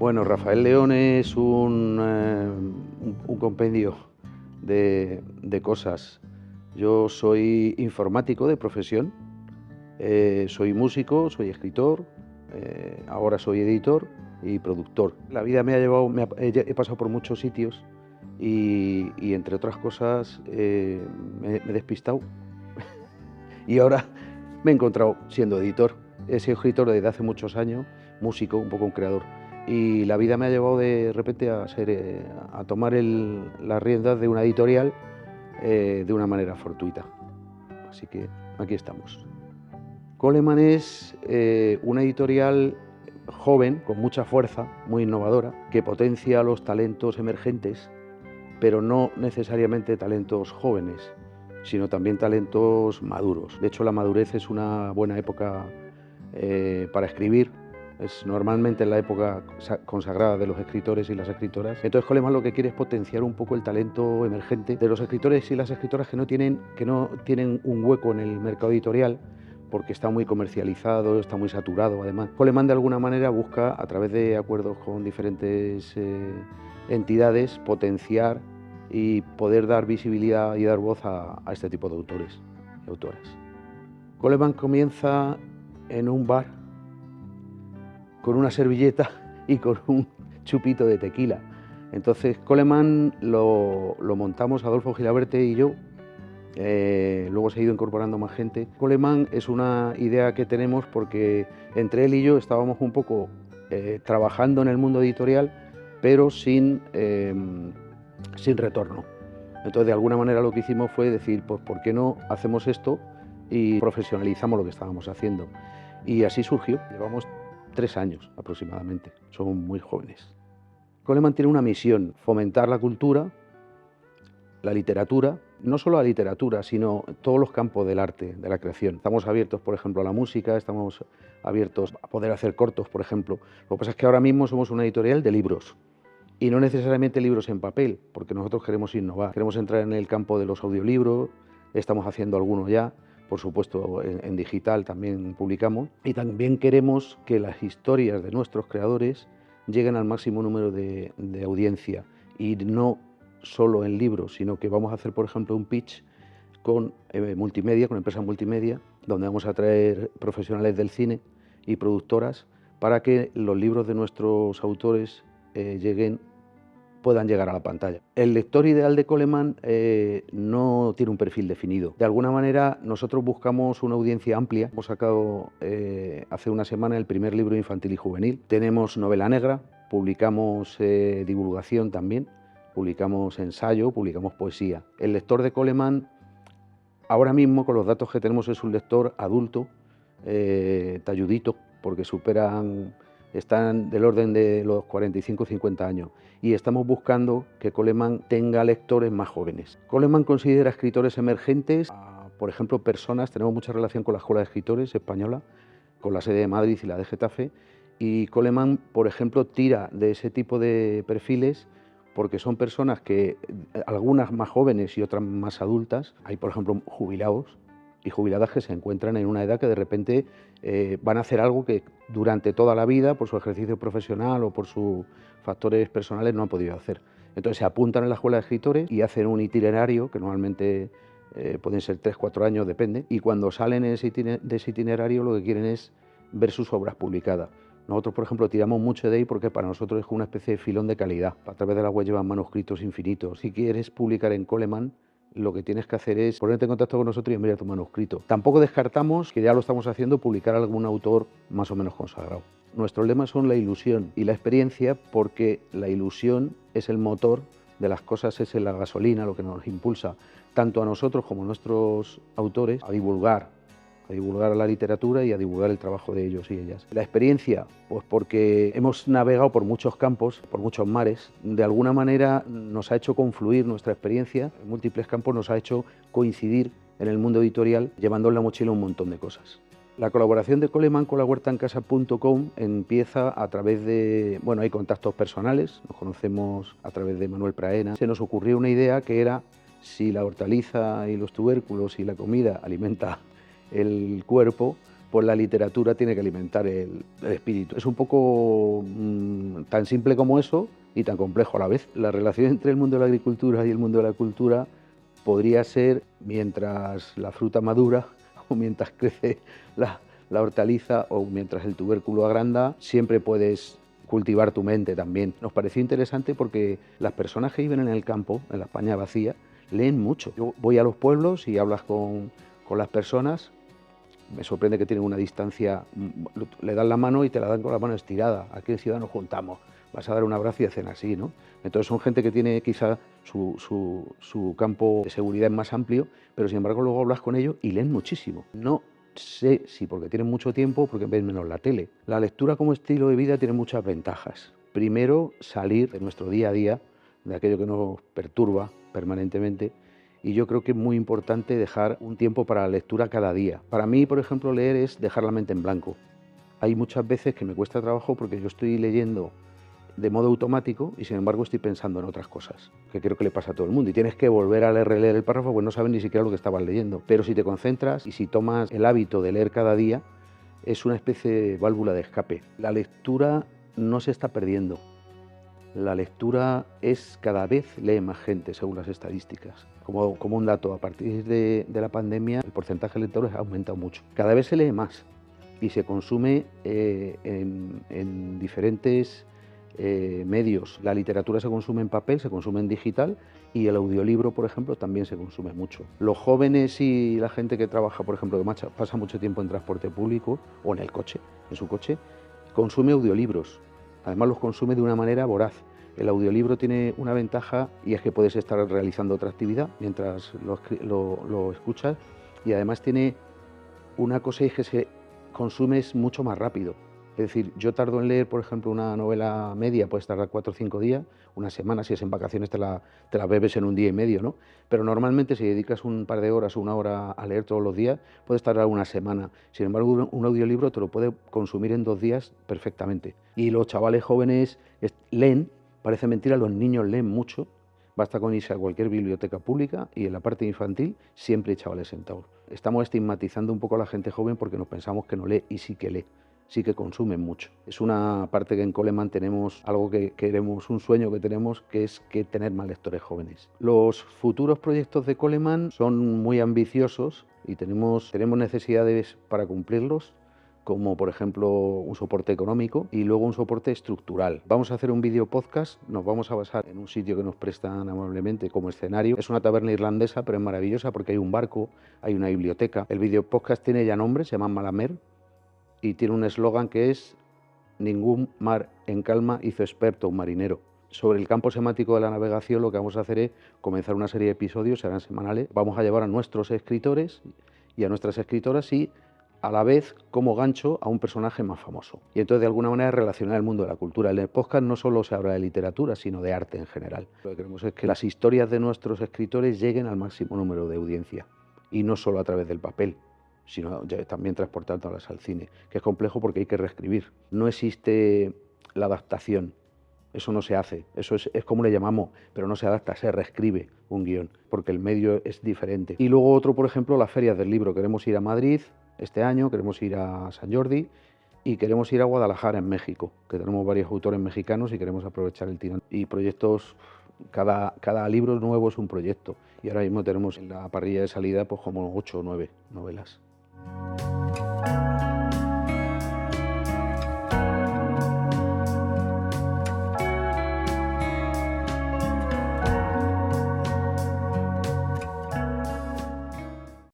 Bueno, Rafael León es un compendio de cosas. Yo soy informático de profesión, soy músico, soy escritor, ahora soy editor y productor. La vida me ha llevado, he pasado por muchos sitios y entre otras cosas me he despistado y ahora me he encontrado siendo editor. He sido escritor desde hace muchos años, músico, un poco un creador. Y la vida me ha llevado de repente a tomar las riendas de una editorial de una manera fortuita. Así que aquí estamos. Coleman es una editorial joven, con mucha fuerza, muy innovadora, que potencia los talentos emergentes, pero no necesariamente talentos jóvenes, sino también talentos maduros. De hecho, la madurez es una buena época para escribir. Es normalmente la época consagrada de los escritores y las escritoras. Entonces Coleman lo que quiere es potenciar un poco el talento emergente de los escritores y las escritoras que no tienen un hueco en el mercado editorial, porque está muy comercializado, está muy saturado además. Coleman de alguna manera busca, a través de acuerdos con diferentes entidades, potenciar y poder dar visibilidad y dar voz a este tipo de autores y autoras. Coleman comienza en un bar con una servilleta y con un chupito de tequila. Entonces Coleman lo montamos Adolfo Gilaberte y yo, luego se ha ido incorporando más gente. Coleman es una idea que tenemos porque entre él y yo estábamos un poco trabajando en el mundo editorial, pero sin retorno. Entonces de alguna manera lo que hicimos fue decir, pues ¿por qué no hacemos esto y profesionalizamos lo que estábamos haciendo? Y así surgió. Llevamos 3 años aproximadamente, somos muy jóvenes. Coleman tiene una misión: fomentar la cultura, la literatura, no solo la literatura, sino todos los campos del arte, de la creación. Estamos abiertos, por ejemplo, a la música, estamos abiertos a poder hacer cortos, por ejemplo. Lo que pasa es que ahora mismo somos una editorial de libros, y no necesariamente libros en papel, porque nosotros queremos innovar, queremos entrar en el campo de los audiolibros, estamos haciendo algunos ya. Por supuesto, en digital también publicamos, y también queremos que las historias de nuestros creadores lleguen al máximo número de audiencia, y no solo en libros, sino que vamos a hacer, por ejemplo, un pitch con multimedia, con empresas multimedia, donde vamos a traer profesionales del cine y productoras para que los libros de nuestros autores puedan llegar a la pantalla. El lector ideal de Coleman no tiene un perfil definido. De alguna manera nosotros buscamos una audiencia amplia. Hemos sacado hace una semana el primer libro infantil y juvenil. Tenemos novela negra, publicamos divulgación también, publicamos ensayo, publicamos poesía. El lector de Coleman ahora mismo, con los datos que tenemos, es un lector adulto, talludito, porque están del orden de los 45-50 años, y estamos buscando que Coleman tenga lectores más jóvenes. Coleman considera escritores emergentes, por ejemplo, tenemos mucha relación con la Escuela de Escritores española, con la sede de Madrid y la de Getafe, y Coleman, por ejemplo, tira de ese tipo de perfiles porque son personas que, algunas más jóvenes y otras más adultas, hay, por ejemplo, jubilados y jubiladas que se encuentran en una edad que de repente van a hacer algo que durante toda la vida, por su ejercicio profesional o por sus factores personales, no han podido hacer. Entonces se apuntan en la Escuela de Escritores y hacen un itinerario, que normalmente pueden ser 3-4 años, depende, y cuando salen de ese itinerario lo que quieren es ver sus obras publicadas. Nosotros, por ejemplo, tiramos mucho de ahí porque para nosotros es una especie de filón de calidad. A través de la web llevan manuscritos infinitos. Si quieres publicar en Coleman, lo que tienes que hacer es ponerte en contacto con nosotros y enviar tu manuscrito. Tampoco descartamos, que ya lo estamos haciendo, publicar a algún autor más o menos consagrado. Nuestros lemas son la ilusión y la experiencia, porque la ilusión es el motor de las cosas, es la gasolina, lo que nos impulsa tanto a nosotros como a nuestros autores a divulgar la literatura y a divulgar el trabajo de ellos y ellas. La experiencia, pues porque hemos navegado por muchos campos, por muchos mares. De alguna manera nos ha hecho confluir nuestra experiencia en múltiples campos, nos ha hecho coincidir en el mundo editorial, llevando en la mochila un montón de cosas. La colaboración de Coleman con lahuertaencasa.com empieza a través de, hay contactos personales, nos conocemos a través de Manuel Praena. Se nos ocurrió una idea que era, si la hortaliza y los tubérculos y la comida alimenta el cuerpo, pues la literatura tiene que alimentar el espíritu. Es un poco tan simple como eso y tan complejo a la vez. La relación entre el mundo de la agricultura y el mundo de la cultura podría ser mientras la fruta madura o mientras crece la hortaliza o mientras el tubérculo agranda, siempre puedes cultivar tu mente también. Nos pareció interesante porque las personas que viven en el campo, en la España vacía, leen mucho. Yo voy a los pueblos y hablas con las personas. Me sorprende que tienen una distancia, le dan la mano y te la dan con la mano estirada. Aquí en Ciudad nos juntamos, vas a dar un abrazo y hacen así, ¿no? Entonces son gente que tiene quizá su campo de seguridad más amplio, pero sin embargo luego hablas con ellos y leen muchísimo. No sé si porque tienen mucho tiempo o porque ven menos la tele. La lectura como estilo de vida tiene muchas ventajas. Primero, salir de nuestro día a día, de aquello que nos perturba permanentemente. Y yo creo que es muy importante dejar un tiempo para la lectura cada día. Para mí, por ejemplo, leer es dejar la mente en blanco. Hay muchas veces que me cuesta trabajo porque yo estoy leyendo de modo automático y sin embargo estoy pensando en otras cosas, que creo que le pasa a todo el mundo. Y tienes que volver a releer el párrafo, pues no sabes ni siquiera lo que estabas leyendo. Pero si te concentras y si tomas el hábito de leer cada día, es una especie de válvula de escape. La lectura no se está perdiendo. La lectura es cada vez lee más gente según las estadísticas. Como un dato, a partir de la pandemia el porcentaje de lectores ha aumentado mucho. Cada vez se lee más y se consume en diferentes medios. La literatura se consume en papel, se consume en digital y el audiolibro, por ejemplo, también se consume mucho. Los jóvenes y la gente que trabaja, por ejemplo, que pasa mucho tiempo en transporte público o en el coche, en su coche, consume audiolibros. Además los consume de una manera voraz. El audiolibro tiene una ventaja y es que puedes estar realizando otra actividad mientras lo escuchas y además tiene una cosa y es que se consume mucho más rápido. Es decir, yo tardo en leer, por ejemplo, una novela media, puedes tardar 4 o 5 días, una semana, si es en vacaciones te la bebes en un día y medio, ¿no? Pero normalmente si dedicas un par de horas o una hora a leer todos los días, puedes tardar una semana. Sin embargo, un audiolibro te lo puede consumir en 2 días perfectamente. Y los chavales jóvenes leen, parece mentira, los niños leen mucho. Basta con irse a cualquier biblioteca pública y en la parte infantil siempre hay chavales sentados. Estamos estigmatizando un poco a la gente joven porque nos pensamos que no lee y sí que lee. Sí que consumen mucho. Es una parte que en Coleman tenemos algo que queremos, un sueño que tenemos, que es que tener más lectores jóvenes. Los futuros proyectos de Coleman son muy ambiciosos y tenemos necesidades para cumplirlos, como por ejemplo un soporte económico y luego un soporte estructural. Vamos a hacer un vídeo podcast, nos vamos a basar en un sitio que nos prestan amablemente como escenario. Es una taberna irlandesa, pero es maravillosa porque hay un barco, hay una biblioteca. El vídeo podcast tiene ya nombre, se llama Malamer, y tiene un eslogan que es "Ningún mar en calma hizo experto un marinero". Sobre el campo semántico de la navegación lo que vamos a hacer es comenzar una serie de episodios, serán semanales. Vamos a llevar a nuestros escritores y a nuestras escritoras y a la vez como gancho a un personaje más famoso. Y entonces de alguna manera relacionar el mundo de la cultura. En el podcast no solo se habla de literatura, sino de arte en general. Lo que queremos es que las historias de nuestros escritores lleguen al máximo número de audiencia y no solo a través del papel, sino también transportándolas al cine, que es complejo porque hay que reescribir. No existe la adaptación, eso no se hace, eso es como le llamamos, pero no se adapta, se reescribe un guión, porque el medio es diferente. Y luego otro, por ejemplo, las ferias del libro. Queremos ir a Madrid este año, queremos ir a San Jordi y queremos ir a Guadalajara, en México, que tenemos varios autores mexicanos y queremos aprovechar el tirón. Y proyectos, cada libro nuevo es un proyecto, y ahora mismo tenemos en la parrilla de salida pues como 8 o 9 novelas.